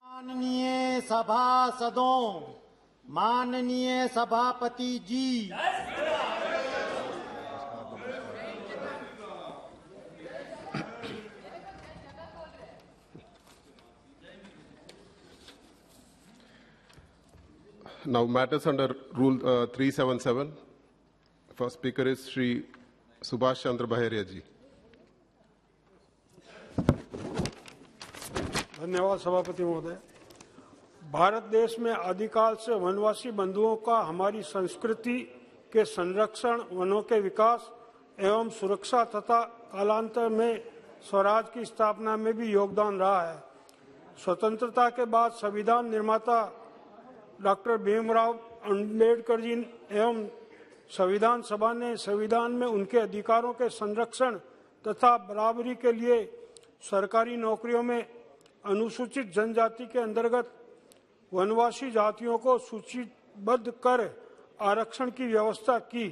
माननीय सभासदों, माननीय सभापति जी, Now matters under Rule 377. First speaker is Shri Subhash Chandra Baharia ji. धन्यवाद सभापति महोदय। भारत देश में आदिकाल से वनवासी बंधुओं का हमारी संस्कृति के संरक्षण, वनों के विकास एवं सुरक्षा तथा कालांतर में स्वराज की स्थापना में भी योगदान रहा है। स्वतंत्रता के बाद संविधान निर्माता डॉक्टर भीमराव अंबेडकर जी एवं संविधान सभा ने संविधान में उनके अधिकारों के संरक्षण तथा बराबरी के लिए सरकारी नौकरियों में अनुसूचित जनजाति के अंतर्गत वनवासी जातियों को सूचीबद्ध कर आरक्षण की व्यवस्था की,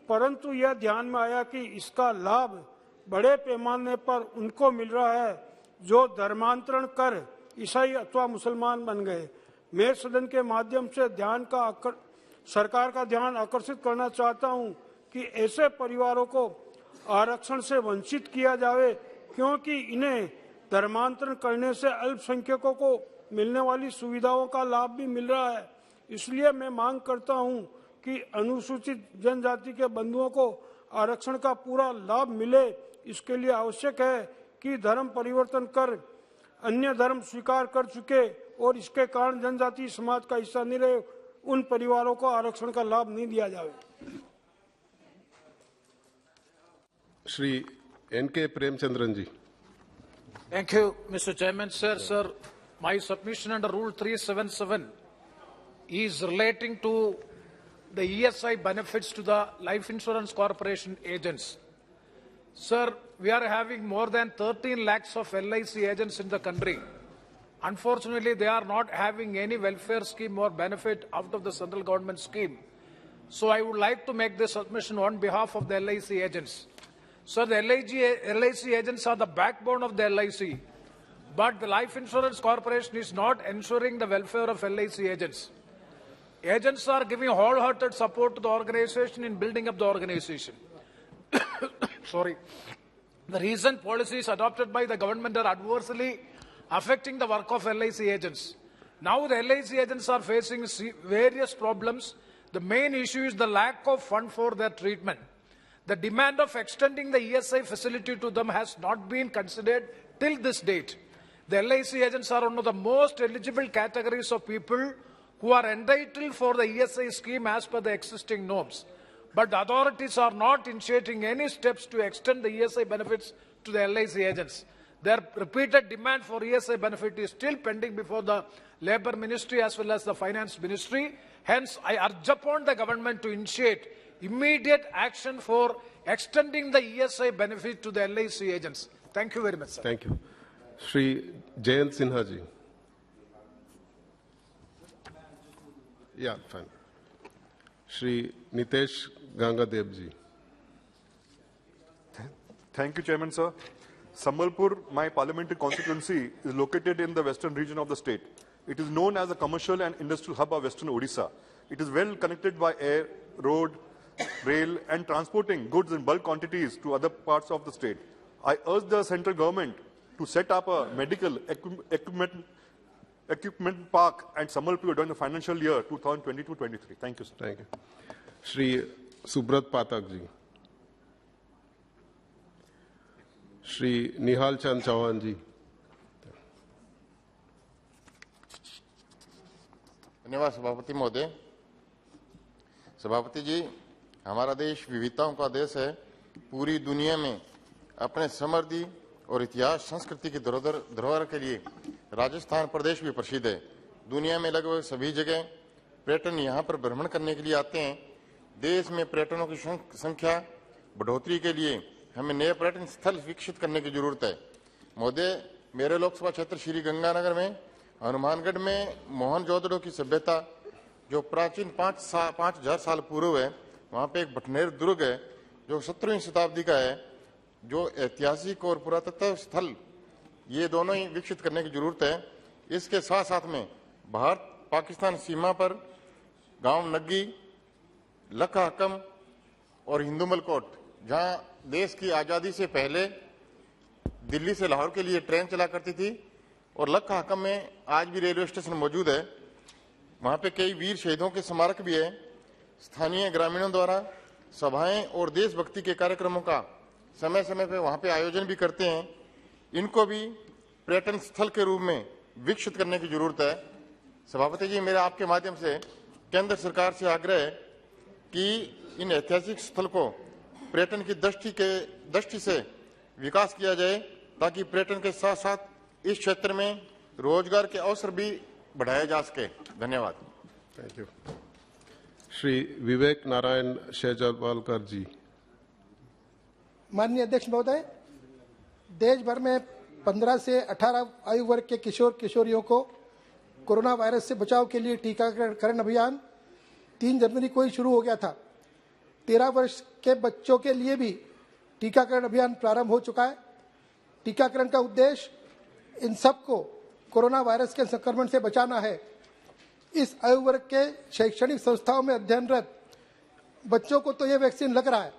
परंतु यह ध्यान में आया कि इसका लाभ बड़े पैमाने पर उनको मिल रहा है जो धर्मांतरण कर ईसाई अथवा मुसलमान बन गए। मैं सदन के माध्यम से सरकार का ध्यान आकर्षित करना चाहता हूं कि ऐसे परिवारों को आरक्षण से वंचित किया जाए, क्योंकि इन्हें धर्मांतरण करने से अल्पसंख्यकों को मिलने वाली सुविधाओं का लाभ भी मिल रहा है। इसलिए मैं मांग करता हूं कि अनुसूचित जनजाति के बंधुओं को आरक्षण का पूरा लाभ मिले। इसके लिए आवश्यक है कि धर्म परिवर्तन कर अन्य धर्म स्वीकार कर चुके और इसके कारण जनजाति समाज का हिस्सा नहीं रहे उन परिवारों को आरक्षण का लाभ नहीं दिया जाए। Shri N.K. Premchandran ji. Thank you, Mr. Chairman. Sir, my submission under Rule 377 is relating to the ESI benefits to the Life Insurance Corporation agents. Sir, we are having more than 13 lakhs of LIC agents in the country. Unfortunately, they are not having any welfare scheme or benefit out of the central government scheme. So I would like to make this submission on behalf of the LIC agents. So the LIC agents are the backbone of the LIC, but the Life Insurance Corporation is not ensuring the welfare of LIC agents. Agents are giving wholehearted support to the organization in building up the organization. Sorry. The recent policies adopted by the government are adversely affecting the work of LIC agents. Now the LIC agents are facing various problems. The main issue is the lack of fund for their treatment. The demand of extending the ESI facility to them has not been considered till this date. The LIC agents are one of the most eligible categories of people who are entitled for the ESI scheme as per the existing norms. But the authorities are not initiating any steps to extend the ESI benefits to the LIC agents. Their repeated demand for ESI benefit is still pending before the Labour Ministry as well as the Finance Ministry. Hence, I urge upon the government to initiate immediate action for extending the ESI benefit to the LIC agents. Thank you very much, sir. Thank you. Shri Jayant Sinha ji. Yeah, fine. Shri Nitesh Gangadev ji. Thank you, Chairman, sir. Sambalpur, my parliamentary constituency, is located in the western region of the state. It is known as the commercial and industrial hub of western Odisha. It is well connected by air, road, rail and transporting goods in bulk quantities to other parts of the state. I urge the central government to set up a medical equipment park at Sambalpur during the financial year 2022-23. Thank you, sir. Thank you. Shri Subrat Patak ji. Shri Nihal Chand Chauhan ji. धन्यवाद सभापति महोदय। सभापति जी, हमारा देश विविधताओं का देश है। पूरी दुनिया में अपने समृद्धि और इतिहास संस्कृति की धरोहर के लिए राजस्थान प्रदेश भी प्रसिद्ध है। दुनिया में लगभग सभी जगह पर्यटन यहाँ पर भ्रमण करने के लिए आते हैं। देश में पर्यटनों की संख्या बढ़ोतरी के लिए हमें नए पर्यटन स्थल विकसित करने की जरूरत है। महोदय, मेरे लोकसभा क्षेत्र श्री गंगानगर में हनुमानगढ़ में मोहनजोदड़ो की सभ्यता जो प्राचीन 5000 साल पूर्व है, वहाँ पे एक भटनेर दुर्ग है जो 17वीं शताब्दी का है, जो ऐतिहासिक और पुरातत्व स्थल ये दोनों ही विकसित करने की जरूरत है। इसके साथ साथ में भारत पाकिस्तान सीमा पर गांव नग्गी, लखा हकम और हिंदुमल कोट, जहां देश की आज़ादी से पहले दिल्ली से लाहौर के लिए ट्रेन चला करती थी, और लखा हकम में आज भी रेलवे स्टेशन मौजूद है। वहां पे कई वीर शहीदों के स्मारक भी है। स्थानीय ग्रामीणों द्वारा सभाएं और देशभक्ति के कार्यक्रमों का समय समय पर वहां पे आयोजन भी करते हैं। इनको भी पर्यटन स्थल के रूप में विकसित करने की जरूरत है। सभापति जी, मेरा आपके माध्यम से केंद्र सरकार से आग्रह है कि इन ऐतिहासिक स्थल को पर्यटन की दृष्टि से विकास किया जाए, ताकि पर्यटन के साथ साथ इस क्षेत्र में रोजगार के अवसर भी बढ़ाए जा सके। धन्यवाद। Thank you. श्री विवेक नारायण शेजवालकर जी। माननीय अध्यक्ष महोदय, देश भर में 15 से 18 आयु वर्ग के किशोर किशोरियों को कोरोना वायरस से बचाव के लिए टीकाकरण अभियान 3 जनवरी को ही शुरू हो गया था। 13 वर्ष के बच्चों के लिए भी टीकाकरण अभियान प्रारंभ हो चुका है। टीकाकरण का उद्देश्य इन सबको कोरोना वायरस के संक्रमण से बचाना है। इस आयु वर्ग के शैक्षणिक संस्थाओं में अध्ययनरत बच्चों को तो ये वैक्सीन लग रहा है,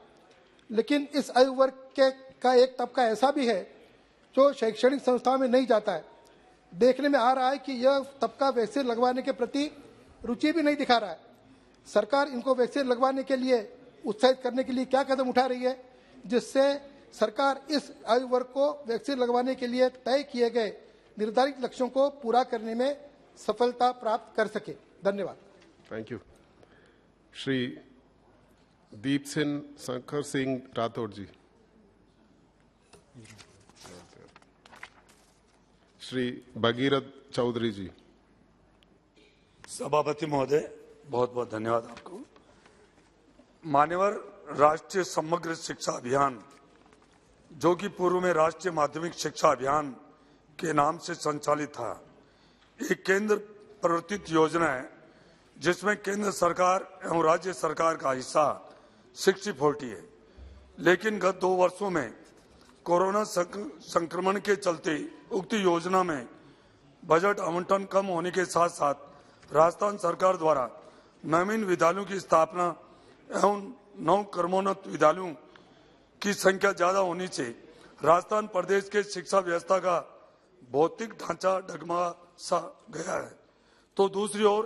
लेकिन इस आयु वर्ग का एक तबका ऐसा भी है जो शैक्षणिक संस्थाओं में नहीं जाता है। देखने में आ रहा है कि यह तबका वैक्सीन लगवाने के प्रति रुचि भी नहीं दिखा रहा है। सरकार इनको वैक्सीन लगवाने के लिए उत्साहित करने के लिए क्या कदम उठा रही है, जिससे सरकार इस आयु वर्ग को वैक्सीन लगवाने के लिए तय किए गए निर्धारित लक्ष्यों को पूरा करने में सफलता प्राप्त कर सके। धन्यवाद। Thank you. श्री दीप सिंह शंकर सिंह राठौड़ जी। श्री भगीरथ चौधरी जी। सभापति महोदय, बहुत बहुत धन्यवाद आपको। मान्यवर, राष्ट्रीय समग्र शिक्षा अभियान, जो कि पूर्व में राष्ट्रीय माध्यमिक शिक्षा अभियान के नाम से संचालित था, एक केंद्र प्रवर्तित योजना है जिसमें केंद्र सरकार एवं राज्य सरकार का हिस्सा 60-40 है। लेकिन गत 2 वर्षों में कोरोना संक्रमण के चलते उक्त योजना में बजट आवंटन कम होने के साथ साथ राजस्थान सरकार द्वारा नवीन विद्यालयों की स्थापना एवं नव क्रमोन्नत विद्यालयों की संख्या ज्यादा होने से राजस्थान प्रदेश के शिक्षा व्यवस्था का भौतिक ढांचा डगमगा सा गया है। तो दूसरी ओर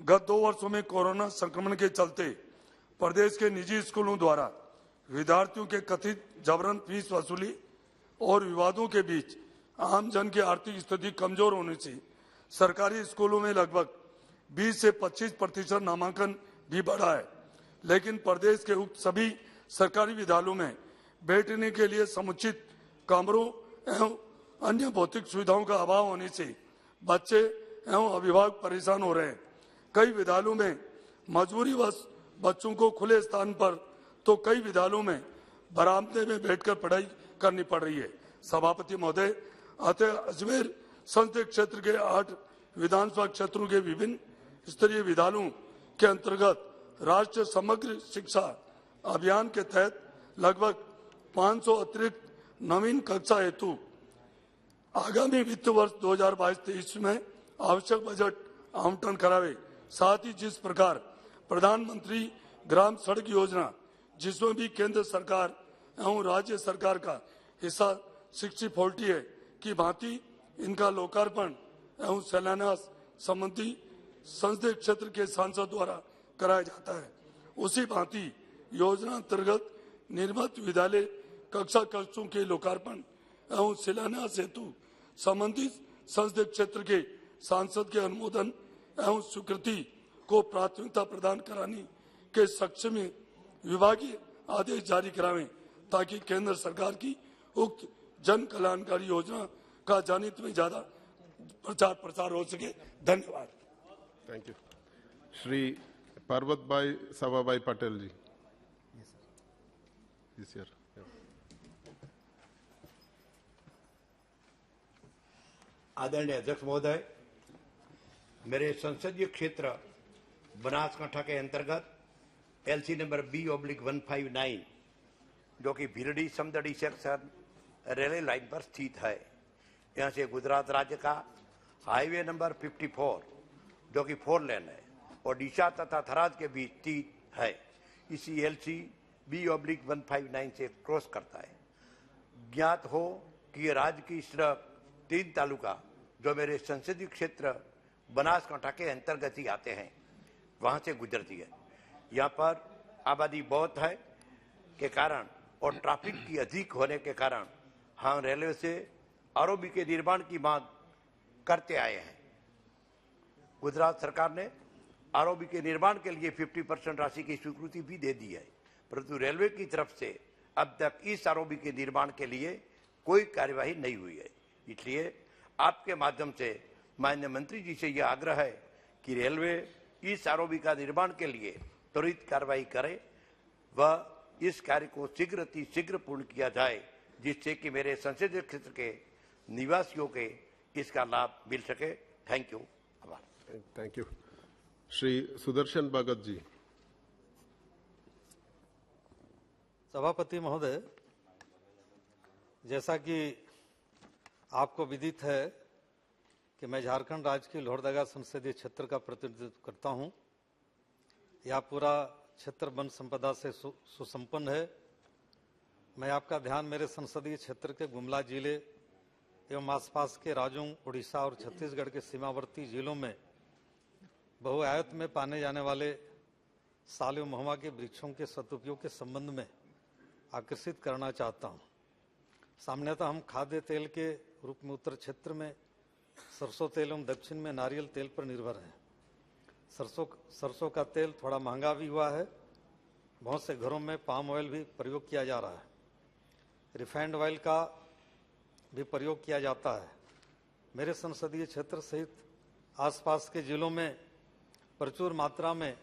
गत 2 वर्षों में कोरोना संक्रमण के चलते प्रदेश के निजी स्कूलों द्वारा विद्यार्थियों के कथित जबरन फीस वसूली और विवादों के बीच आम जन की आर्थिक स्थिति कमजोर होने से सरकारी स्कूलों में लगभग 20 से 25% नामांकन भी बढ़ा है। लेकिन प्रदेश के उक्त सभी सरकारी विद्यालयों में बैठने के लिए समुचित कमरों एवं अन्य भौतिक सुविधाओं का अभाव होने से बच्चे एवं अभिभावक परेशान हो रहे हैं। कई विद्यालयों में मजबूरीवश बच्चों को खुले स्थान पर तो कई विद्यालयों में बरामदे में बैठकर पढ़ाई करनी पड़ रही है। सभापति महोदय, अतः अजमेर संसदीय क्षेत्र के 8 विधानसभा क्षेत्रों के विभिन्न स्तरीय विद्यालयों के अंतर्गत राष्ट्रीय समग्र शिक्षा अभियान के तहत लगभग 500 अतिरिक्त नवीन कक्षा हेतु आगामी वित्त वर्ष 2022-23 में आवश्यक बजट आवंटन करावे। साथ ही जिस प्रकार प्रधानमंत्री ग्राम सड़क योजना, जिसमें भी केंद्र सरकार एवं राज्य सरकार का हिस्सा 60-40 है, की भांति इनका लोकार्पण एवं शिलान्यास संबंधी संसदीय क्षेत्र के सांसद द्वारा कराया जाता है। उसी भांति योजना अंतर्गत निर्मित विद्यालय कक्षा कक्षों के लोकार्पण एवं शिलान्यास हेतु संबंधित संसदीय क्षेत्र के सांसद के अनुमोदन एवं स्वीकृति को प्राथमिकता प्रदान कराने के सक्षम में विभागीय आदेश जारी करावें, ताकि केंद्र सरकार की उक्त जन कल्याणकारी योजना का जनहित में ज्यादा प्रचार प्रसार हो सके। धन्यवाद। Thank you. श्री पर्वत भाई सभा भाई पटेल जी। आदरणीय अध्यक्ष महोदय, मेरे संसदीय क्षेत्र बनासकांठा के अंतर्गत LC नंबर B/159, जो कि Bhildi Samdari section railway line पर स्थित है, यहाँ से गुजरात राज्य का हाईवे नंबर 54 जो कि 4 लेन है, ओडिशा तथा थराद के बीच 3 है, इसी LC B/159 से क्रॉस करता है। ज्ञात हो कि ये राज्य की सिर्फ 3 तालुका जो मेरे संसदीय क्षेत्र बनासकांठा के अंतर्गत ही आते हैं, वहां से गुजरती है। यहाँ पर आबादी बहुत है के कारण और ट्रैफिक की अधिक होने के कारण हम रेलवे से ROB के निर्माण की मांग करते आए हैं। गुजरात सरकार ने ROB के निर्माण के लिए 50% राशि की स्वीकृति भी दे दी है, परंतु रेलवे की तरफ से अब तक इस ROB के निर्माण के लिए कोई कार्यवाही नहीं हुई है। इसलिए आपके माध्यम से माननीय मंत्री जी से यह आग्रह है कि रेलवे इस ROB का निर्माण के लिए त्वरित कार्रवाई करे व इस कार्य को शीघ्र पूर्ण किया जाए, जिससे कि मेरे संसदीय क्षेत्र के निवासियों के इसका लाभ मिल सके। Thank you. आभार। Thank you. श्री सुदर्शन भगत जी। सभापति महोदय, जैसा कि आपको विदित है कि मैं झारखंड राज्य की लोहरदगा संसदीय क्षेत्र का प्रतिनिधित्व करता हूं। यह पूरा क्षेत्र वन संपदा से सुसंपन्न है। मैं आपका ध्यान मेरे संसदीय क्षेत्र के गुमला जिले एवं आसपास के राज्यों उड़ीसा और छत्तीसगढ़ के सीमावर्ती जिलों में बहुआयत में पाने जाने वाले साल एवं महुआ के वृक्षों के सदुपयोग के संबंध में आकर्षित करना चाहता हूं। सामान्यतः हम खाद्य तेल के रूप में उत्तर क्षेत्र में सरसों तेल एवं दक्षिण में नारियल तेल पर निर्भर हैं। सरसों का तेल थोड़ा महंगा भी हुआ है। बहुत से घरों में पाम ऑयल भी प्रयोग किया जा रहा है। रिफाइंड ऑयल का भी प्रयोग किया जाता है। मेरे संसदीय क्षेत्र सहित आसपास के जिलों में प्रचुर मात्रा में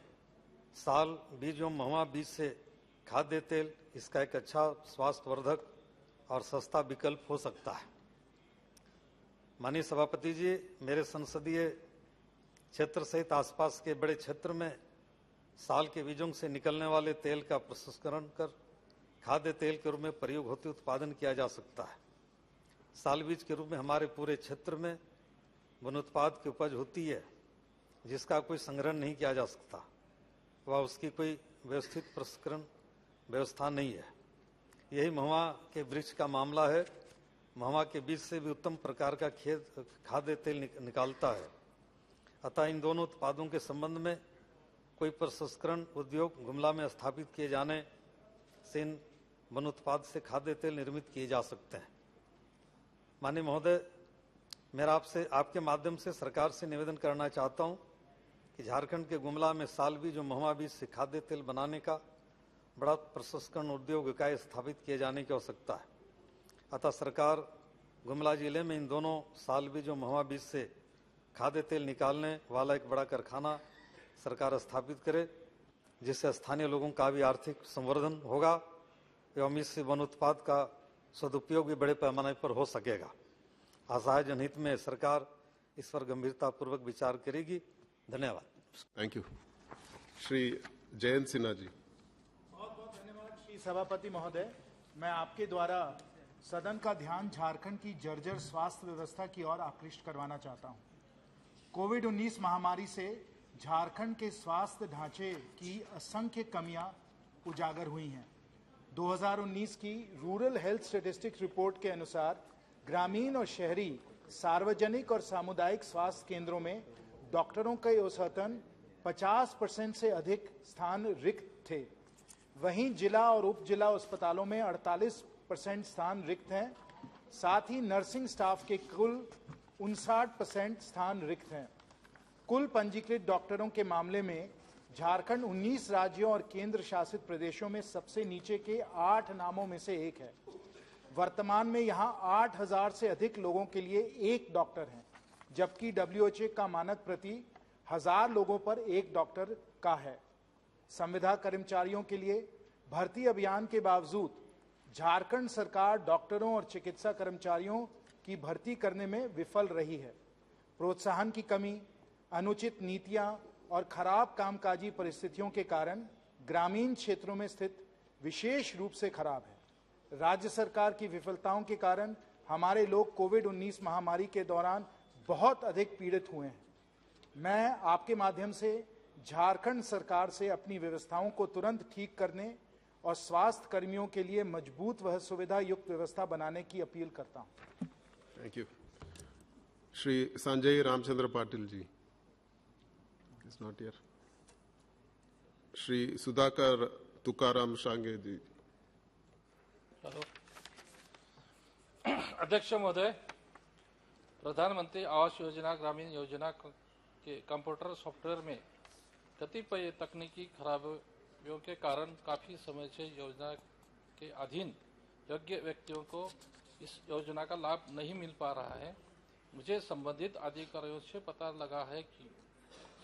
साल बीज एवं महुआ बीज से खाद्य तेल इसका एक अच्छा स्वास्थ्यवर्धक और सस्ता विकल्प हो सकता है। माननीय सभापति जी, मेरे संसदीय क्षेत्र सहित आसपास के बड़े क्षेत्र में साल के बीजों से निकलने वाले तेल का प्रसंस्करण कर खाद्य तेल के रूप में प्रयोग होते उत्पादन किया जा सकता है। साल बीज के रूप में हमारे पूरे क्षेत्र में वन उत्पाद की उपज होती है, जिसका कोई संग्रह नहीं किया जा सकता व उसकी कोई व्यवस्थित प्रसंस्करण व्यवस्था नहीं है। यही महुआ के वृक्ष का मामला है। महुआ के बीज से भी उत्तम प्रकार का खाद्य तेल निकालता है। अतः इन दोनों उत्पादों के संबंध में कोई प्रसंस्करण उद्योग गुमला में स्थापित किए जाने से इन वन उत्पाद से खाद्य तेल निर्मित किए जा सकते हैं। माननीय महोदय, मेरा आपके माध्यम से सरकार से निवेदन करना चाहता हूं कि झारखंड के गुमला में साल बीज और महुआ बीज से खाद्य तेल बनाने का बड़ा प्रसंस्करण उद्योग इकाई स्थापित किए जाने की आवश्यकता है। अतः सरकार गुमला जिले में इन दोनों साल बीज और महुआ बीज से खाद्य तेल निकालने वाला एक बड़ा कारखाना सरकार स्थापित करे, जिससे स्थानीय लोगों का भी आर्थिक संवर्धन होगा एवं इससे वन उत्पाद का सदुपयोग भी बड़े पैमाने पर हो सकेगा। असहाय जनहित में सरकार इस पर गंभीरतापूर्वक विचार करेगी। धन्यवाद। Thank you. श्री जयंत सिन्हा जी। बहुत बहुत धन्यवाद श्री सभापति महोदय। मैं आपके द्वारा सदन का ध्यान झारखंड की जर्जर स्वास्थ्य व्यवस्था की ओर आकृष्ट करवाना चाहता हूं। कोविड-19 महामारी से झारखंड के स्वास्थ्य ढांचे की असंख्य कमियां उजागर हुई हैं। 2019 की रूरल हेल्थ स्टैटिस्टिक्स रिपोर्ट के अनुसार ग्रामीण और शहरी सार्वजनिक और सामुदायिक स्वास्थ्य केंद्रों में डॉक्टरों के औसतन 50% से अधिक स्थान रिक्त थे। वहीं जिला और उप जिला अस्पतालों में 48% स्थान रिक्त हैं। साथ ही नर्सिंग स्टाफ के कुल 59% स्थान रिक्त हैं। कुल पंजीकृत डॉक्टरों के मामले में झारखंड 19 राज्यों और केंद्र शासित प्रदेशों में सबसे नीचे के 8 नामों में से एक है। वर्तमान में यहां 8000 से अधिक लोगों के लिए एक डॉक्टर हैं, जबकि WHO का मानक प्रति 1000 लोगों पर एक डॉक्टर का है। संविदा कर्मचारियों के लिए भर्ती अभियान के बावजूद झारखंड सरकार डॉक्टरों और चिकित्सा कर्मचारियों की भर्ती करने में विफल रही है। प्रोत्साहन की कमी, अनुचित नीतियां और खराब कामकाजी परिस्थितियों के कारण ग्रामीण क्षेत्रों में स्थित विशेष रूप से खराब है। राज्य सरकार की विफलताओं के कारण हमारे लोग कोविड-19 महामारी के दौरान बहुत अधिक पीड़ित हुए हैं। मैं आपके माध्यम से झारखंड सरकार से अपनी व्यवस्थाओं को तुरंत ठीक करने और स्वास्थ्य कर्मियों के लिए मजबूत व सुविधा युक्त व्यवस्था बनाने की अपील करता हूं। Thank you. Shri Sanjay Ramchandra Patil ji is not here. Shri Sudhakar Tukaram Shrangare ji. अध्यक्ष महोदय, प्रधानमंत्री आवास योजना ग्रामीण योजना के कंप्यूटर सॉफ्टवेयर में कतिपय तकनीकी खराबियों के कारण काफी समय से योजना के अधीन योग्य व्यक्तियों को इस योजना का लाभ नहीं मिल पा रहा है। मुझे संबंधित अधिकारियों से पता लगा है कि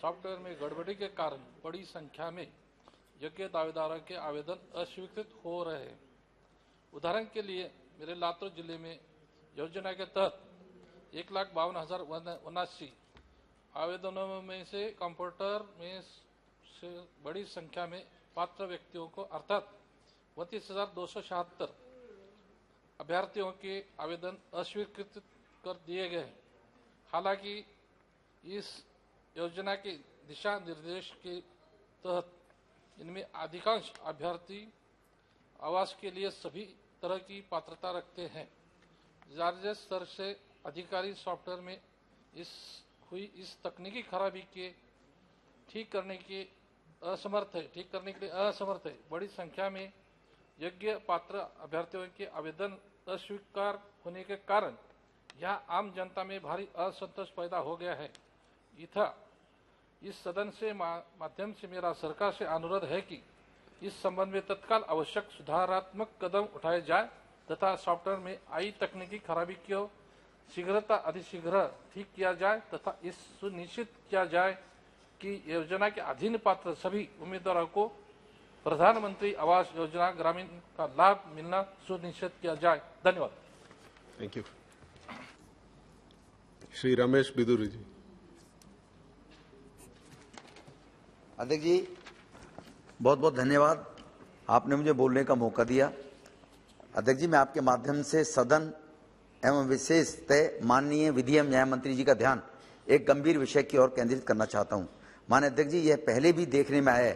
सॉफ्टवेयर में गड़बड़ी के कारण बड़ी संख्या में योग्य दावेदारों के आवेदन अस्वीकृत हो रहे हैं। उदाहरण के लिए मेरे लातूर जिले में योजना के तहत 1,52,079 आवेदनों में से कंप्यूटर में से बड़ी संख्या में पात्र व्यक्तियों को अर्थात 32,276 अभ्यर्थियों के आवेदन अस्वीकृत कर दिए गए हैं। हालांकि इस योजना के दिशा निर्देश के तहत इनमें अधिकांश अभ्यर्थी आवास के लिए सभी तरह की पात्रता रखते हैं। राज्य स्तर से अधिकारी सॉफ्टवेयर में इस तकनीकी खराबी के ठीक करने के लिए असमर्थ है। बड़ी संख्या में योग्य पात्र अभ्यर्थियों के आवेदन अस्वीकार होने के कारण यह आम जनता में भारी असंतोष पैदा हो गया है। इस सदन से माध्यम से मेरा सरकार से अनुरोध है कि इस संबंध में तत्काल आवश्यक सुधारात्मक कदम उठाए जाए तथा सॉफ्टवेयर में आई तकनीकी खराबी को अतिशीघ्र ठीक किया जाए तथा इस सुनिश्चित किया जाए कि योजना के अधीन पात्र सभी उम्मीदवारों को प्रधानमंत्री आवास योजना ग्रामीण का लाभ मिलना सुनिश्चित किया जाए। धन्यवाद। Thank you. श्री रमेश बिदुरी जी। अध्यक्ष जी, बहुत बहुत धन्यवाद, आपने मुझे बोलने का मौका दिया। अध्यक्ष जी, मैं आपके माध्यम से सदन एवं विशेषतः माननीय विधि एवं न्याय मंत्री जी का ध्यान एक गंभीर विषय की ओर केंद्रित करना चाहता हूं। माननीय अध्यक्ष जी, यह पहले भी देखने में आया है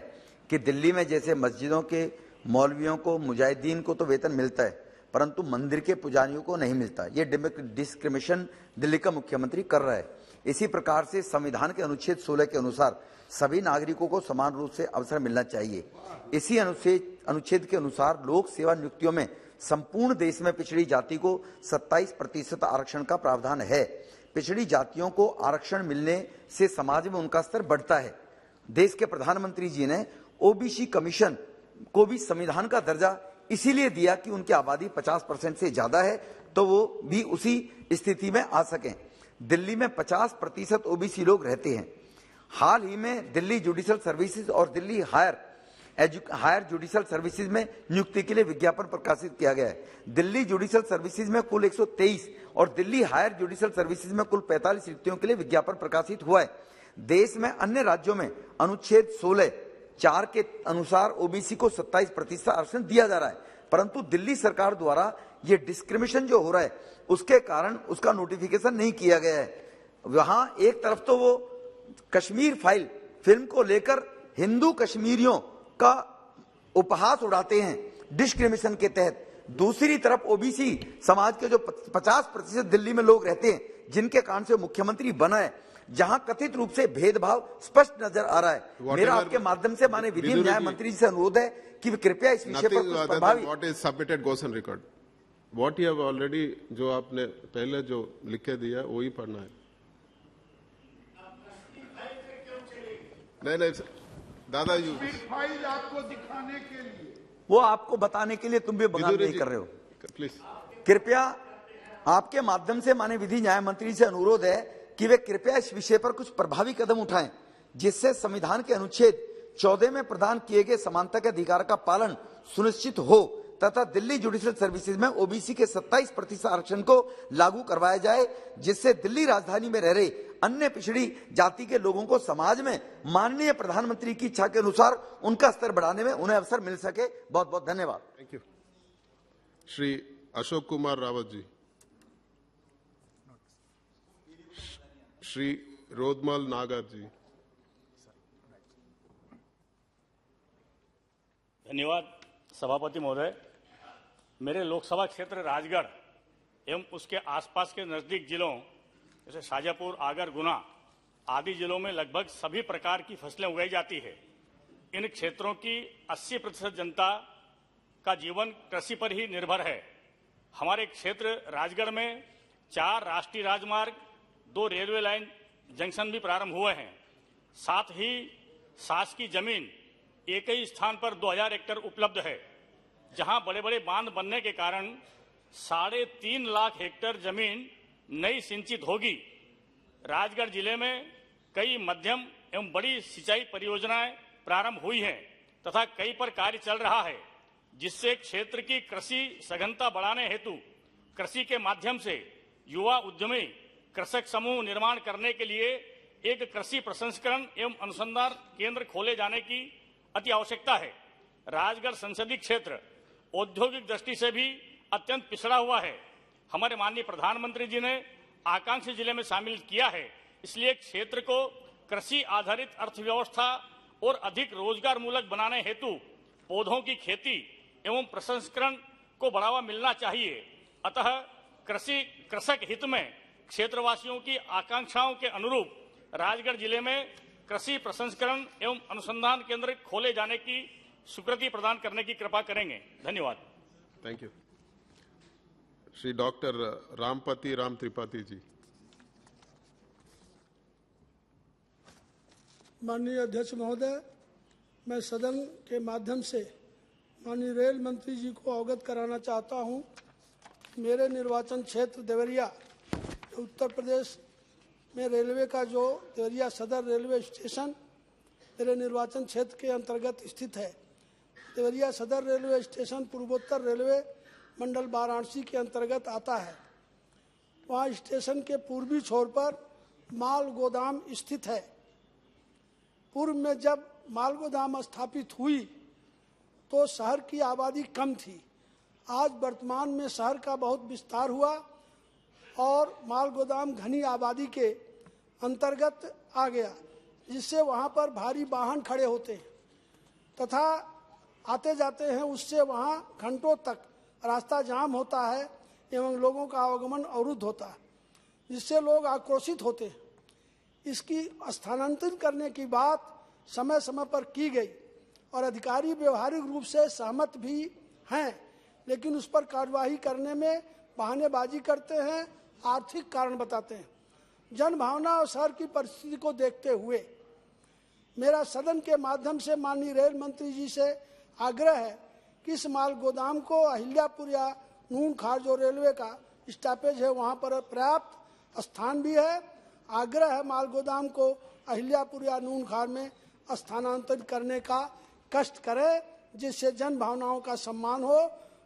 कि दिल्ली में जैसे मस्जिदों के मौलवियों को, मुजाहिदीन को तो वेतन मिलता है, परंतु मंदिर के पुजारियों को नहीं मिलता। ये डिस्क्रिमिनेशन दिल्ली का मुख्यमंत्री कर रहा है। इसी प्रकार से संविधान के अनुच्छेद 16 के अनुसार सभी नागरिकों को समान रूप से अवसर मिलना चाहिए। इसी अनुच्छेद के अनुसार लोक सेवा नियुक्तियों में संपूर्ण देश में पिछड़ी जाति को 27% आरक्षण का प्रावधान है। पिछड़ी जातियों को आरक्षण मिलने से समाज में उनका स्तर बढ़ता है। देश के प्रधानमंत्री जी ने ओबीसी कमीशन को भी संविधान का दर्जा इसीलिए दिया कि उनकी आबादी 50% से ज्यादा है तो वो भी उसी स्थिति में आ सकें। दिल्ली में 50% ओबीसी लोग रहते हैं। हाल ही में दिल्ली जुडिशल सर्विसेज और दिल्ली हायर जुडिशल सर्विसेज में नियुक्ति के लिए विज्ञापन प्रकाशित किया गया है। दिल्ली जुडिशल सर्विसेज में कुल 123 और दिल्ली हायर जुडिशल सर्विसेज में कुल 45 रिक्तियों के लिए विज्ञापन प्रकाशित हुआ है। देश में अन्य राज्यों में अनुच्छेद 16(4) के अनुसार ओबीसी को 27% आरक्षण दिया जा रहा है, परंतु दिल्ली सरकार द्वारा ये डिस्क्रिमिनेशन जो हो रहा है उसके कारण उसका नोटिफिकेशन नहीं किया गया है। वहां एक तरफ तो वो कश्मीर फाइल फिल्म को लेकर हिंदू कश्मीरियों का उपहास उड़ाते हैं डिस्क्रिमिनेशन के तहत, दूसरी तरफ ओबीसी समाज के जो 50% दिल्ली में लोग रहते हैं जिनके कारण से मुख्यमंत्री बना है, जहां कथित रूप से भेदभाव स्पष्ट नजर आ रहा है। मेरा आपके माध्यम से माननीय विधि न्याय मंत्री जी से अनुरोध है कि वे कृपया इस विषय पर कुछ प्रभावी व्हाट यू हैव ऑलरेडी, जो आपने पहले जो लिख के दिया वही पढ़ना है। नहीं दादा जी, फाइल आपको दिखाने के लिए, वो आपको बताने के लिए तुम भी बगान नहीं कर रहे हो। प्लीज कृपया आपके माध्यम से माननीय विधि न्याय मंत्री से अनुरोध है कि वे कृपया इस विषय पर कुछ प्रभावी कदम उठाएं जिससे संविधान के अनुच्छेद 14 में प्रदान किए गए समानता के अधिकार का पालन सुनिश्चित हो तथा दिल्ली जुडिशियल सर्विसेज में ओबीसी के 27% आरक्षण को लागू करवाया जाए, जिससे दिल्ली राजधानी में रह रहे अन्य पिछड़ी जाति के लोगों को समाज में माननीय प्रधानमंत्री की इच्छा के अनुसार उनका स्तर बढ़ाने में उन्हें अवसर मिल सके। बहुत बहुत धन्यवाद। Thank you. श्री अशोक कुमार रावत जी। श्री रोदमल नागर जी। धन्यवाद सभापति महोदय। मेरे लोकसभा क्षेत्र राजगढ़ एवं उसके आसपास के नजदीक जिलों जैसे शाजापुर, आगर, गुना आदि जिलों में लगभग सभी प्रकार की फसलें उगाई जाती है। इन क्षेत्रों की 80% जनता का जीवन कृषि पर ही निर्भर है। हमारे क्षेत्र राजगढ़ में 4 राष्ट्रीय राजमार्ग, 2 रेलवे लाइन जंक्शन भी प्रारंभ हुए हैं। साथ ही शासकीय जमीन एक ही स्थान पर 2000 हेक्टेयर उपलब्ध है, जहां बड़े बड़े बांध बनने के कारण 3.5 लाख हेक्टेयर जमीन नई सिंचित होगी। राजगढ़ जिले में कई मध्यम एवं बड़ी सिंचाई परियोजनाएं प्रारंभ हुई हैं तथा कई पर कार्य चल रहा है, जिससे क्षेत्र की कृषि सघनता बढ़ाने हेतु कृषि के माध्यम से युवा उद्यमी कृषक समूह निर्माण करने के लिए एक कृषि प्रसंस्करण एवं अनुसंधान केंद्र खोले जाने की अति आवश्यकता है। राजगढ़ संसदीय क्षेत्र औद्योगिक दृष्टि से भी अत्यंत पिछड़ा हुआ है। हमारे माननीय प्रधानमंत्री जी ने आकांक्षी जिले में शामिल किया है, इसलिए क्षेत्र को कृषि आधारित अर्थव्यवस्था और अधिक रोजगार मूलक बनाने हेतु पौधों की खेती एवं प्रसंस्करण को बढ़ावा मिलना चाहिए। अतः कृषक हित में क्षेत्रवासियों की आकांक्षाओं के अनुरूप राजगढ़ जिले में कृषि प्रसंस्करण एवं अनुसंधान केंद्र खोले जाने की स्वीकृति प्रदान करने की कृपा करेंगे। धन्यवाद। Thank you. Shri doctor Rampati Ram Tripathi ji. माननीय अध्यक्ष महोदय, मैं सदन के माध्यम से माननीय रेल मंत्री जी को अवगत कराना चाहता हूं। मेरे निर्वाचन क्षेत्र देवरिया उत्तर प्रदेश में रेलवे का जो देवरिया सदर रेलवे स्टेशन मेरे निर्वाचन क्षेत्र के अंतर्गत स्थित है। देवरिया सदर रेलवे स्टेशन पूर्वोत्तर रेलवे मंडल वाराणसी के अंतर्गत आता है। वहाँ स्टेशन के पूर्वी छोर पर माल गोदाम स्थित है। पूर्व में जब माल गोदाम स्थापित हुई तो शहर की आबादी कम थी। आज वर्तमान में शहर का बहुत विस्तार हुआ और माल गोदाम घनी आबादी के अंतर्गत आ गया, जिससे वहाँ पर भारी वाहन खड़े होते हैं तथा आते जाते हैं। उससे वहाँ घंटों तक रास्ता जाम होता है एवं लोगों का आवागमन अवरुद्ध होता है, जिससे लोग आक्रोशित होते हैं। इसकी स्थानांतरित करने की बात समय समय पर की गई और अधिकारी व्यवहारिक रूप से सहमत भी हैं, लेकिन उस पर कार्यवाही करने में बहानेबाजी करते हैं, आर्थिक कारण बताते हैं। जनभावना और शहर की परिस्थिति को देखते हुए मेरा सदन के माध्यम से माननीय रेल मंत्री जी से आग्रह है कि इस माल गोदाम को अहिल्यापुर या नून खार जो रेलवे का स्टॉपेज है वहाँ पर पर्याप्त स्थान भी है। आग्रह है माल गोदाम को अहिल्यापुर या नून खार में स्थानांतरित करने का कष्ट करें, जिससे जन भावनाओं का सम्मान हो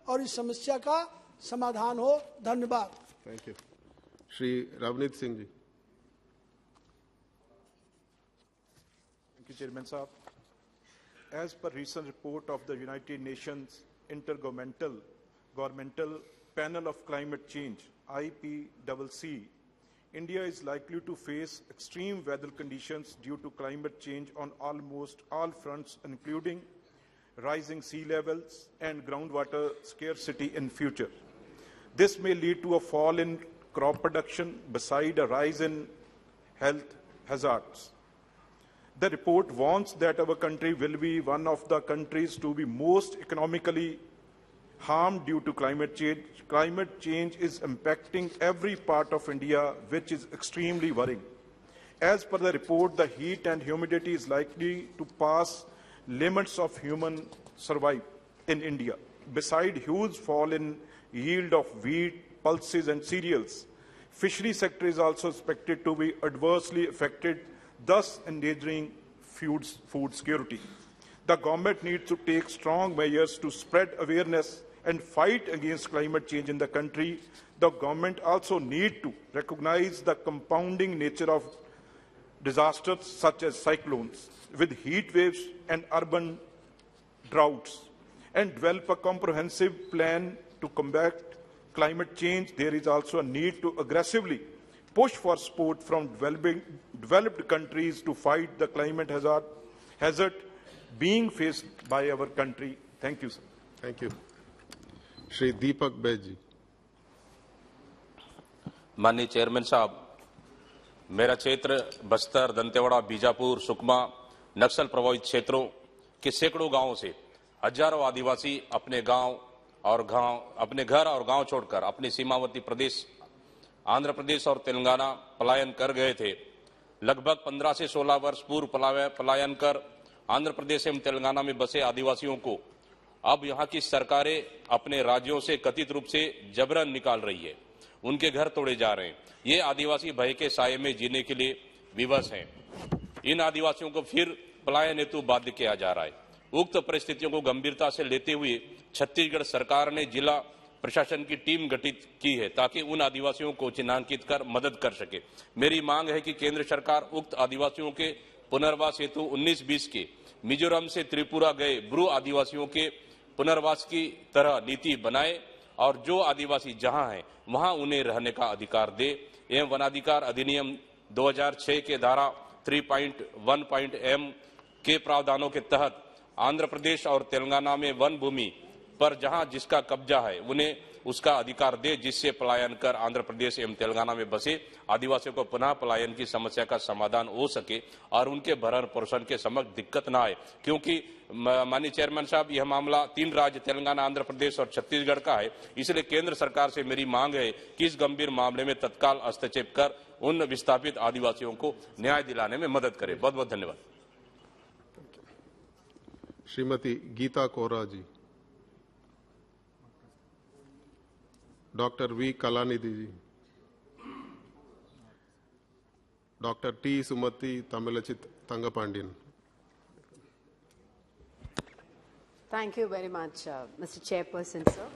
और इस समस्या का समाधान हो। धन्यवाद। Thank you. Shri Ravneet Singh ji. Thank you, Chairman Saab. As per recent report of the United Nations Intergovernmental Panel of Climate Change, IPCC, India is likely to face extreme weather conditions due to climate change on almost all fronts, including rising sea levels and groundwater scarcity in future. This may lead to a fall in crop production beside a rise in health hazards. The report warns that our country will be one of the countries to be most economically harmed due to climate change. Climate change is impacting every part of India, which is extremely worrying. As per the report, the heat and humidity is likely to pass limits of human survival in India. Beside huge fall in yield of wheat, pulses and cereals, fishery sector is also expected to be adversely affected, thus endangering food security. The government needs to take strong measures to spread awareness and fight against climate change in the country. The government also needs to recognize the compounding nature of disasters such as cyclones, with heat waves and urban droughts, and develop a comprehensive plan to combat climate change. There is also a need to aggressively push for support from developed countries to fight the climate hazard being faced by our country. Thank you, sir. Thank you. Shri Deepak Beji. माननीय chairman साहब, मेरा क्षेत्र बस्तर, दंतेवाड़ा, बीजापुर, सुकमा नक्सल प्रभावित क्षेत्रों के सैकड़ों गांवों से हजारों आदिवासी अपने घर और गांव छोड़कर अपने सीमावर्ती प्रदेश आंध्र प्रदेश और तेलंगाना पलायन कर गए थे। लगभग 15 से 16 वर्ष पूर्व पलायन कर आंध्र प्रदेश एवं तेलंगाना में बसे आदिवासियों को अब यहां की सरकारें अपने राज्यों से कथित रूप से जबरन निकाल रही है, उनके घर तोड़े जा रहे हैं। ये आदिवासी भय के साये में जीने के लिए विवश हैं। इन आदिवासियों को फिर पलायन हेतु बाध्य किया जा रहा है। उक्त परिस्थितियों को गंभीरता से लेते हुए छत्तीसगढ़ सरकार ने जिला प्रशासन की टीम गठित की है ताकि उन आदिवासियों को चिन्हांकित कर मदद कर सके। मेरी मांग है कि केंद्र सरकार उक्त आदिवासियों के पुनर्वास हेतु 19-20 के मिजोरम से त्रिपुरा गए ब्रू आदिवासियों के पुनर्वास की तरह नीति बनाए और जो आदिवासी जहां हैं वहां उन्हें रहने का अधिकार दे एवं वनाधिकार अधिनियम 2006 के धारा 3.1.m के प्रावधानों के तहत आंध्र प्रदेश और तेलंगाना में वन भूमि पर जहां जिसका कब्जा है उन्हें उसका अधिकार दे, जिससे पलायन कर आंध्र प्रदेश एवं तेलंगाना में बसे आदिवासियों को पुनः पलायन की समस्या का समाधान हो सके और उनके भरण पोषण के समक्ष दिक्कत न आए। क्योंकि माननीय चेयरमैन साहब, यह मामला 3 राज्य तेलंगाना, आंध्र प्रदेश और छत्तीसगढ़ का है, इसलिए केंद्र सरकार से मेरी मांग है कि इस गंभीर मामले में तत्काल हस्तक्षेप कर उन विस्थापित आदिवासियों को न्याय दिलाने में मदद करे। बहुत बहुत धन्यवाद। Shrimati Geeta Kora ji. Doctor V Kalanidhi ji. Doctor T Sumathy Thamizhachi Thangapandian. Thank you very much, Mr. Chairperson, sir.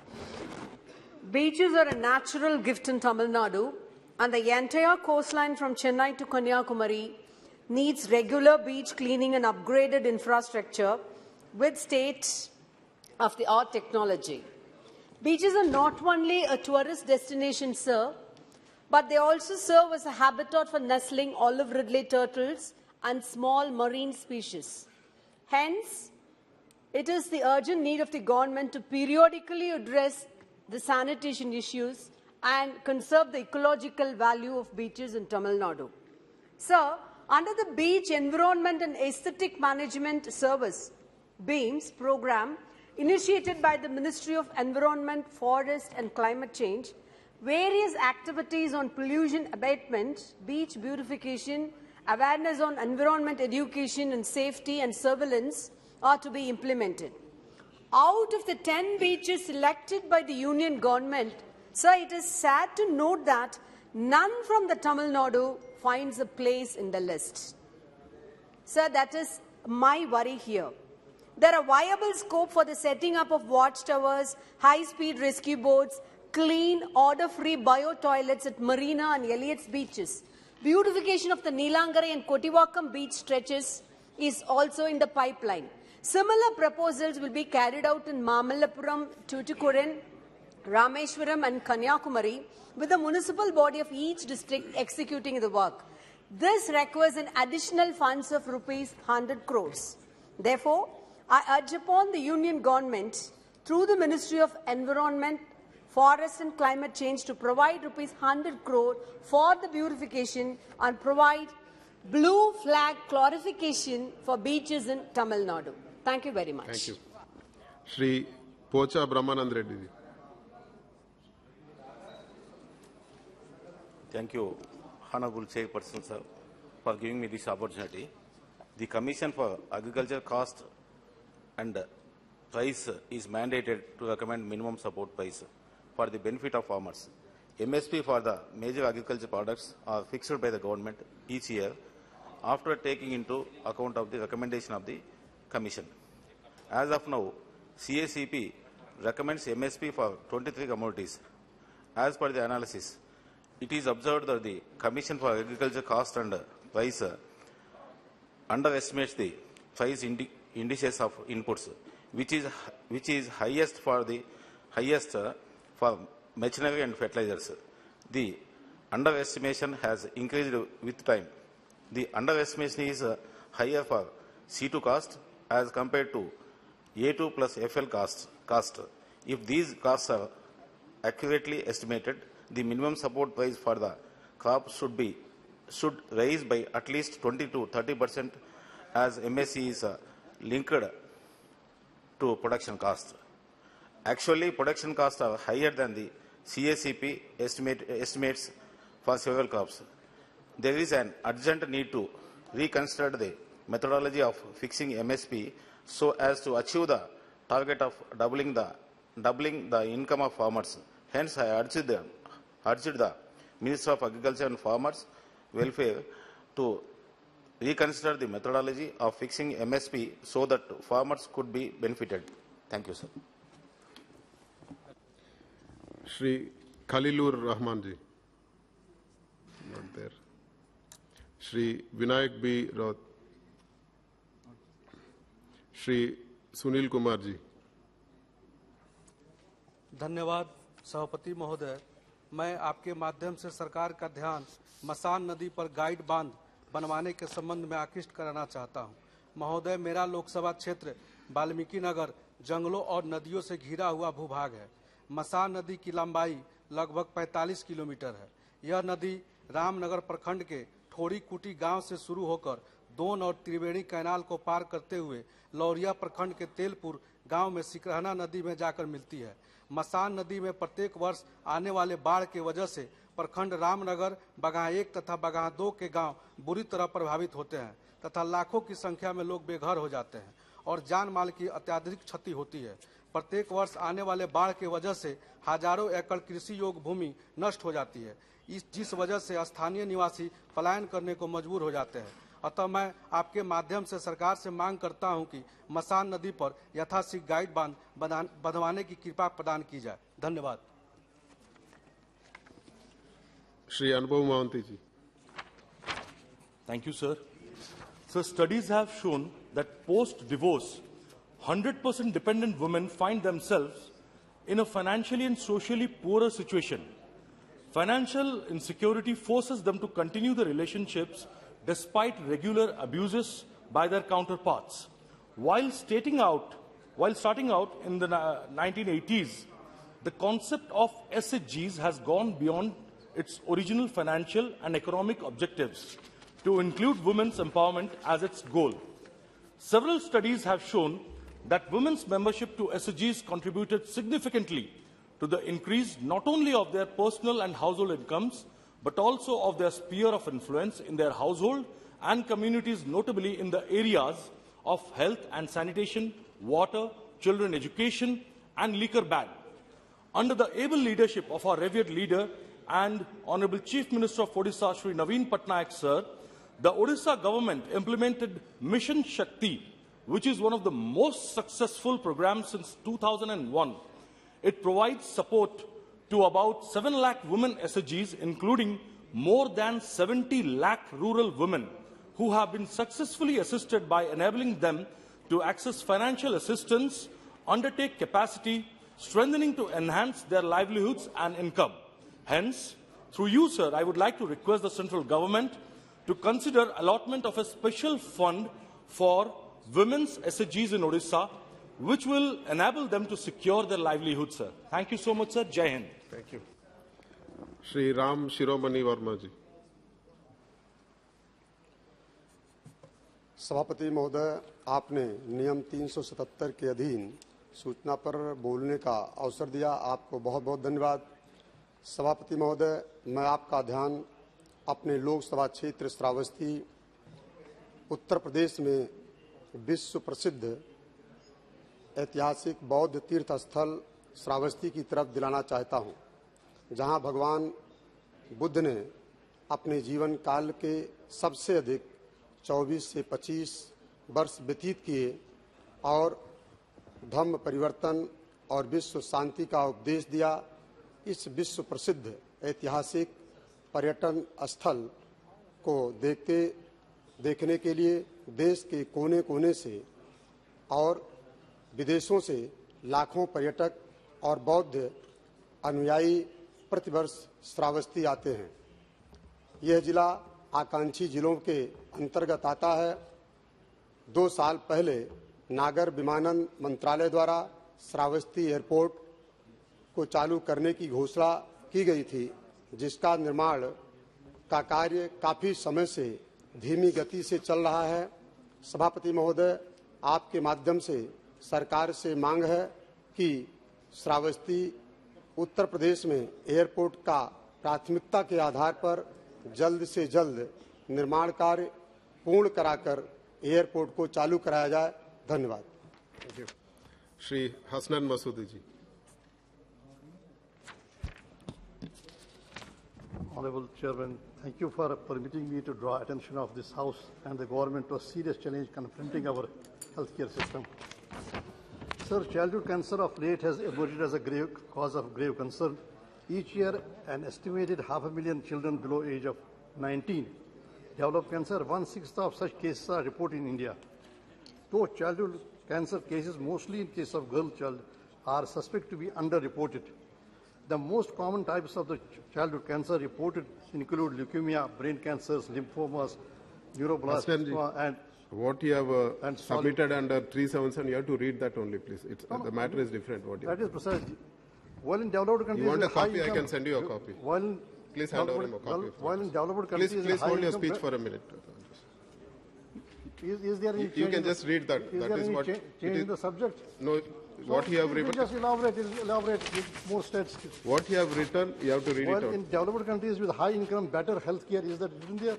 Beaches are a natural gift in Tamil Nadu, and the entire coastline from Chennai to Kanyakumari needs regular beach cleaning and upgraded infrastructure with state-of-the-art technology. Beaches are not only a tourist destination, sir, but they also serve as a habitat for nestling olive ridley turtles and small marine species. Hence, it is the urgent need of the government to periodically address the sanitation issues and conserve the ecological value of beaches in Tamil Nadu. Sir, under the Beach Environment and Aesthetic Management Service, BEAMS program, initiated by the Ministry of Environment, Forest and Climate Change, various activities on pollution abatement, beach beautification, awareness on environment education and safety and surveillance are to be implemented. Out of the 10 beaches selected by the Union government, sir, it is sad to note that none from the Tamil Nadu finds a place in the list. Sir, that is my worry here. There are viable scope for the setting up of watchtowers, high-speed rescue boats, clean, order-free bio-toilets at Marina and Elliott's beaches. Beautification of the Neelangare and Kotivakkam beach stretches is also in the pipeline. Similar proposals will be carried out in Mamallapuram, Tuticorin, Rameshwaram and Kanyakumari, with the municipal body of each district executing the work. This requires an additional funds of ₹100 crores. Therefore, I urge upon the Union government, through the Ministry of Environment, Forest and Climate Change, to provide ₹100 crore for the beautification and provide blue flag glorification for beaches in Tamil Nadu. Thank you very much. Thank you. Shri Pocha Brahmanand Reddy ji. Thank you, Honorable Chairperson, sir, for giving me this opportunity. The Commission for Agriculture Cost and Price is mandated to recommend minimum support price for the benefit of farmers. MSP for the major agriculture products are fixed by the government each year after taking into account of the recommendation of the Commission. As of now, CACP recommends MSP for 23 commodities. As per the analysis, it is observed that the Commission for Agriculture Cost and Price underestimates the price indices of inputs, which is highest for machinery and fertilizers. The underestimation has increased with time. The underestimation is higher for C2 cost as compared to A2 plus FL cost. If these costs are accurately estimated, the minimum support price for the crop should rise by at least 20 to 30% as MSC is linked to production cost. Actually, production costs are higher than the CACP estimates for several crops. There is an urgent need to reconsider the methodology of fixing MSP so as to achieve the target of doubling the income of farmers. Hence, I urged the Minister of Agriculture and Farmers Welfare to reconsider the methodology of fixing MSP so that farmers could be benefited. Thank you, sir. Shri Khalilur Rahman ji. Not there. Shri Vinayak B. Raut. Shri Sunil Kumar ji. धन्यवाद सभापति महोदय। मैं आपके माध्यम से सरकार का ध्यान मसान नदी पर गाइड बांध बनवाने के संबंध में आकृष्ट कराना चाहता हूं। महोदय, मेरा लोकसभा क्षेत्र वाल्मीकि नगर जंगलों और नदियों से घिरा हुआ भूभाग है। मसान नदी की लंबाई लगभग 45 किलोमीटर है। यह नदी रामनगर प्रखंड के ठोड़ी कुटी गांव से शुरू होकर दोन और त्रिवेणी कैनाल को पार करते हुए लौरिया प्रखंड के तेलपुर गांव में सिकरहना नदी में जाकर मिलती है। मसान नदी में प्रत्येक वर्ष आने वाले बाढ़ की वजह से प्रखंड रामनगर, बगाह 1 तथा बगाह 2 के गांव बुरी तरह प्रभावित होते हैं तथा लाखों की संख्या में लोग बेघर हो जाते हैं और जान माल की अत्यधिक क्षति होती है। प्रत्येक वर्ष आने वाले बाढ़ की वजह से हजारों एकड़ कृषि योग्य भूमि नष्ट हो जाती है, जिस वजह से स्थानीय निवासी पलायन करने को मजबूर हो जाते हैं। अतः मैं आपके माध्यम से सरकार से मांग करता हूं कि मसान नदी पर यथाशीघ्र गाइड बांध बनवाने की कृपा प्रदान की जाए। धन्यवाद। Shri Anubhav Mohanty ji. Thank you, sir. So studies have shown that post-divorce, 100% dependent women find themselves in a financially and socially poorer situation. Financial insecurity forces them to continue the relationships despite regular abuses by their counterparts. While starting out in the 1980s, the concept of SHGs has gone beyond its original financial and economic objectives to include women's empowerment as its goal. Several studies have shown that women's membership to SHGs contributed significantly to the increase not only of their personal and household incomes, but also of their sphere of influence in their household and communities, notably in the areas of health and sanitation, water, children education, and liquor ban. Under the able leadership of our revered leader and Honorable Chief Minister of Odisha, Shri Naveen Patnaik, sir, the Odisha government implemented Mission Shakti, which is one of the most successful programs since 2001. It provides support to about 7 lakh women SHGs, including more than 70 lakh rural women who have been successfully assisted by enabling them to access financial assistance, undertake capacity, strengthening to enhance their livelihoods and income. Hence, through you, sir, I would like to request the central government to consider allotment of a special fund for women's SHGs in Odisha, which will enable them to secure their livelihood, sir. Thank you so much, sir. Jai Hind. Thank you. Shri Ram Shiromani Varma ji. सभापति महोदय, आपने नियम 377 के अधीन सूचना पर बोलने का अवसर दिया, आपको बहुत बहुत धन्यवाद। सभापति महोदय, मैं आपका ध्यान अपने लोकसभा क्षेत्र श्रावस्ती उत्तर प्रदेश में विश्व प्रसिद्ध ऐतिहासिक बौद्ध तीर्थ स्थल श्रावस्ती की तरफ दिलाना चाहता हूं, जहां भगवान बुद्ध ने अपने जीवन काल के सबसे अधिक 24 से 25 वर्ष व्यतीत किए और धम्म परिवर्तन और विश्व शांति का उपदेश दिया। इस विश्व प्रसिद्ध ऐतिहासिक पर्यटन स्थल को देखने के लिए देश के कोने कोने से और विदेशों से लाखों पर्यटक और बौद्ध अनुयायी प्रतिवर्ष श्रावस्ती आते हैं। यह जिला आकांक्षी जिलों के अंतर्गत आता है। 2 साल पहले नागर विमानन मंत्रालय द्वारा श्रावस्ती एयरपोर्ट को चालू करने की घोषणा की गई थी, जिसका निर्माण का कार्य काफी समय से धीमी गति से चल रहा है। सभापति महोदय, आपके माध्यम से सरकार से मांग है कि श्रावस्ती उत्तर प्रदेश में एयरपोर्ट का प्राथमिकता के आधार पर जल्द से जल्द निर्माण कार्य पूर्ण कराकर एयरपोर्ट को चालू कराया जाए। धन्यवाद। श्री हसनैन मसूदी जी। Honorable Chairman, thank you for permitting me to draw attention of this House and the government to a serious challenge confronting our healthcare system. Sir, childhood cancer of late has emerged as a grave cause of grave concern. Each year, an estimated 500,000 children below age of 19 develop cancer. 1/6 of such cases are reported in India. Though childhood cancer cases, mostly in case of girl child, are suspected to be underreported. The most common types of the childhood cancer reported include leukemia, brain cancers, lymphomas, neuroblastoma, and what you have submitted under 377, you have to read that only, please. The matter is different. What you that is precisely. While in developed countries, you want a with high copy? I income, can send you a copy. Please hand over him a copy. While in developed countries, Please high hold your income, speech for a minute. Is there any You can just read that. Is That there is any what change in the subject? No, what you have written. Just elaborate with more states. What you have written, you have to read it While out. in developed countries with high income, better health care, is that written there?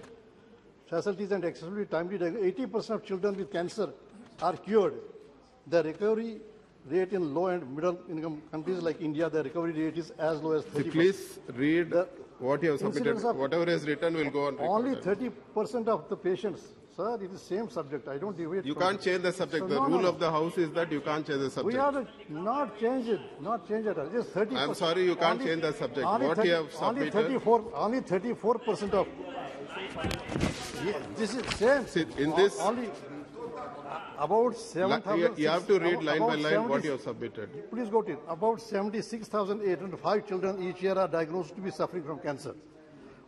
Facilities and accessibility, timely diagnosis. 80% of children with cancer are cured. The recovery rate in low and middle income countries like India, the recovery rate is as low as 30%. Please read what you have submitted. Whatever is written will go on record. Only 30% of the patients. Sir, it is same subject. I don't deviate. You from can't it. change the subject. So The no, rule no, of the House is that you can't change the subject. We have to not change it. Not change it. Just 30%. I'm sorry, you can't change the subject. What you have submitted. Only 34% of. Yeah, this is same. See, in this. Only about 7,000. You have to read line by line 70, what you have submitted. Please go to it. About 76,805 children each year are diagnosed to be suffering from cancer.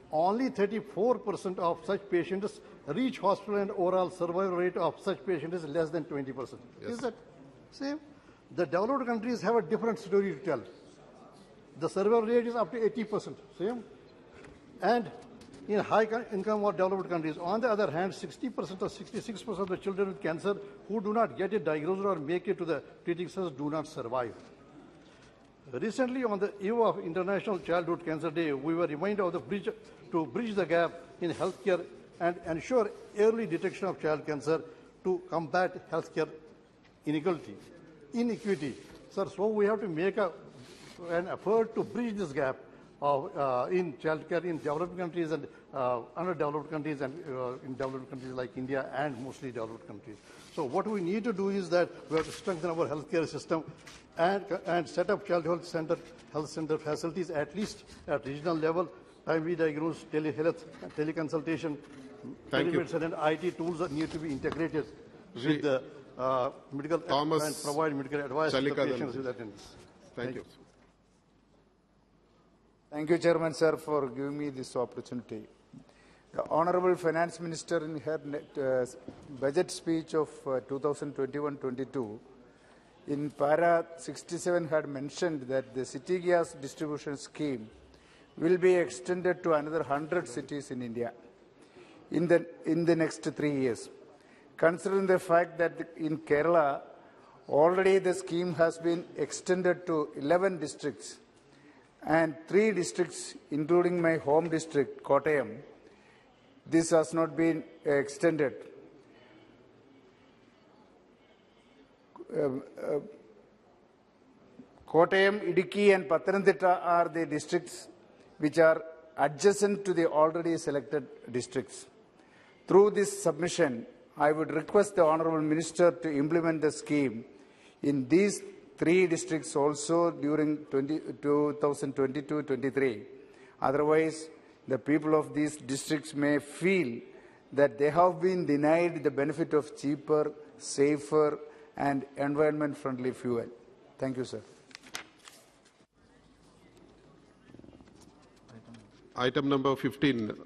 Only 34% of such patients reach hospital, and overall survival rate of such patients is less than 20%. Yes. Is that same? The developed countries have a different story to tell. The survival rate is up to 80%. Same? And in high income or developed countries, on the other hand, 60% or 66% of the children with cancer who do not get it diagnosed or make it to the treating centers do not survive. Recently, on the eve of International Childhood Cancer Day, we were reminded of the bridge to bridge the gap in healthcare and ensure early detection of child cancer to combat healthcare inequity. Sir, so we have to make an effort to bridge this gap in childcare in developed countries and underdeveloped countries and in developed countries like India and mostly developed countries. So what we need to do is that we have to strengthen our healthcare system and set up health center facilities at least at regional level. Timely diagnosis, telehealth, teleconsultation, telemedicine and IT tools that need to be integrated with the medical and provide medical advice to the patients with attendance. Thank you. Thank you, Chairman, sir, for giving me this opportunity. The Honorable Finance Minister in her budget speech of 2021-22 in para 67 had mentioned that the city gas distribution scheme will be extended to another 100 cities in India in the next 3 years. Considering the fact that in Kerala, already the scheme has been extended to 11 districts and 3 districts, including my home district, Kottayam, this has not been extended. Kottayam, Idukki and Pathanamthitta are the districts which are adjacent to the already selected districts. Through this submission, I would request the Honourable Minister to implement the scheme in these 3 districts also during 2022-23. Otherwise, the people of these districts may feel that they have been denied the benefit of cheaper, safer and environment-friendly fuel. Thank you, sir. Item number 15.